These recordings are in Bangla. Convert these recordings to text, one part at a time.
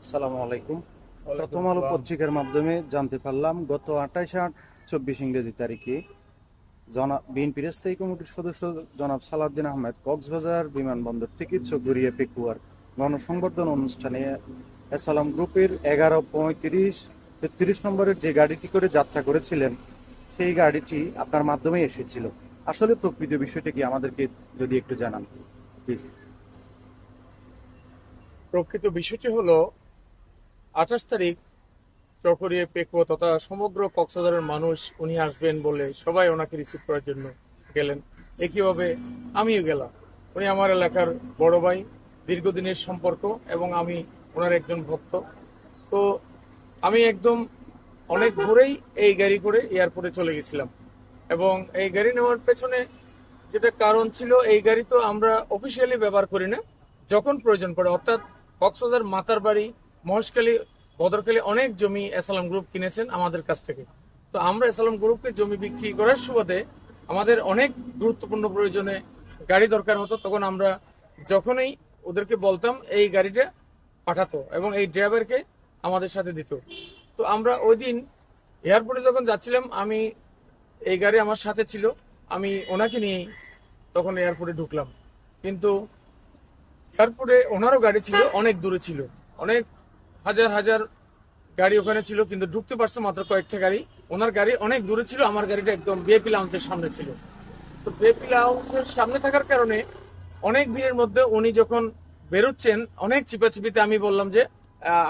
আসসালামু আলাইকুম। প্রথম আলো পত্রিকার মাধ্যমে জানতে পারলাম গত 28/8/24 ইংরেজি তারিখে বিএনপির স্থায়ী কমিটির সদস্য জনাব সালাউদ্দিন আহমেদ কক্সবাজার বিমানবন্দর থেকে চকরিয়া পেকুয়ার গণসংবর্ধনা অনুষ্ঠানে এসালাম গ্রুপের 11:35-33 নম্বরের যে গাড়িটি করে যাত্রা করেছিলেন সেই গাড়িটি আপনার মাধ্যমে এসেছিল। আসলে প্রকৃত বিষয়টা কি আমাদেরকে যদি একটু জানান প্লিজ। প্রকৃত বিষয়টি হলো 28 তারিখ চকরিয়া পেকুয়া তথা সমগ্র কক্সবাজারের মানুষ উনি আসবেন বলে সবাই ওনাকে রিসিভ করার জন্য গেলেন। একইভাবে আমিও গেলাম। উনি আমার এলাকার বড় ভাই, দীর্ঘদিনের সম্পর্ক এবং আমি ওনার একজন ভক্ত। তো আমি একদম অনেক ভোরেই এই গাড়ি করে এয়ারপোর্টে চলে গেছিলাম এবং এই গাড়ি নেওয়ার পেছনে যেটা কারণ ছিল, এই গাড়ি তো আমরা অফিসিয়ালি ব্যবহার করি না, যখন প্রয়োজন পড়ে অর্থাৎ কক্সবাজার মাতারবাড়ি, মহেশখালী, বদরখালী অনেক জমি এসালাম গ্রুপ কিনেছেন আমাদের কাছ থেকে। তো আমরা এসালাম গ্রুপকে জমি বিক্রি করার সুবাদে আমাদের অনেক গুরুত্বপূর্ণ প্রয়োজনে গাড়ি দরকার হতো, তখন আমরা যখনই ওদেরকে বলতাম এই গাড়িটা পাঠাতো এবং এই ড্রাইভারকে আমাদের সাথে দিত। তো আমরা ওই দিন এয়ারপোর্টে যখন যাচ্ছিলাম, আমি এই গাড়ি আমার সাথে ছিল, আমি ওনাকে নিয়ে তখন এয়ারপোর্টে ঢুকলাম। কিন্তু এয়ারপোর্টে ওনারও গাড়ি ছিল, অনেক দূরে ছিল, অনেক হাজার হাজার গাড়ি ওখানে ছিল, কিন্তু ঢুকতে পারছে মাত্র কয়েকটা গাড়ি। ওনার গাড়ি অনেক দূরে ছিল, আমার গাড়িটা একদম বিএপি লাউঞ্জের সামনে ছিল। তো বিএপি লাউঞ্জের সামনে থাকার কারণে অনেক ভিড়ের মধ্যে উনি যখন বেরোচ্ছেন, অনেক চিপাচিপিতে আমি বললাম যে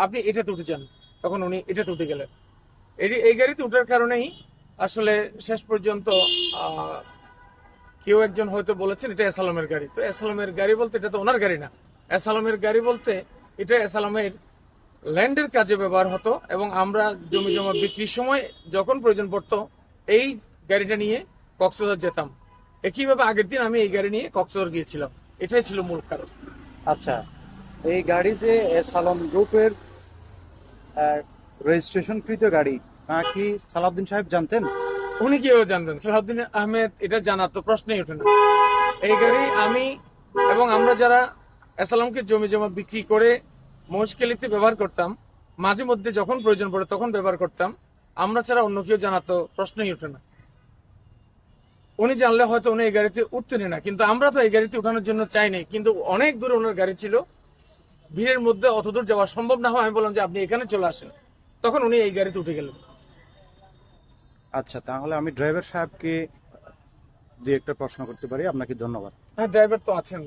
আপনি এটাতে উঠে যান। তখন উনি এটাতে উঠে গেলেন। এই গাড়িতে উঠার কারণেই আসলে শেষ পর্যন্ত আহ, কেউ একজন হয়তো বলেছেন এটা এসালামের গাড়ি। তো এসালামের গাড়ি বলতে এটা তো ওনার গাড়ি না। এসালামের গাড়ি বলতে এটা এসালামের ল্যান্ডের কাজে ব্যবহার হতো এবং আমরা জমি জমা বিক্রির সময় যখন প্রয়োজন পড়তো এই গাড়িটা নিয়ে কক্সবাজার যেতাম। একইভাবে আগের দিন আমি এই গাড়ি নিয়ে কক্সবাজার গিয়েছিলাম। এটাই ছিল মূল কারণ। আচ্ছা, এই গাড়ি যে সালম গ্রুপের রেজিস্ট্রেশনকৃত গাড়ি তা কি সালাউদ্দিন সাহেব জানতেন? উনি কিভাবে জানবেন? সালাউদ্দিন আহমেদ এটা জানার তো প্রশ্নই ওঠে না। এই গাড়ি আমি এবং আমরা যারা এসালামকে জমি জমা বিক্রি করে মহেশখালীতে ব্যবহার করতাম, মাঝে মধ্যে যখন প্রয়োজন পড়ে তখন ব্যবহার করতাম, আমরা ছাড়া অন্য কেউ জানার তো প্রশ্নই ওঠে না। উনি জানলে হয়তো উনি এই গাড়িতে উঠতেনই না, কিন্তু আমরা তো এই গাড়িতে উঠানোর জন্য চাইনি। কিন্তু অনেক দূরে ওনার গাড়ি ছিল, ভিড়ের মধ্যে অত দূর যাওয়া সম্ভব না হয় আমি বললাম যে আপনি এখানে চলে আসেন। তখন উনি এই গাড়িতে উঠে গেলেন। আচ্ছা, তাহলে আমি ড্রাইভার সাহেবকে দু একটা প্রশ্ন করতে পারি? আপনাকে ধন্যবাদ। হ্যাঁ, ড্রাইভার তো আছেন।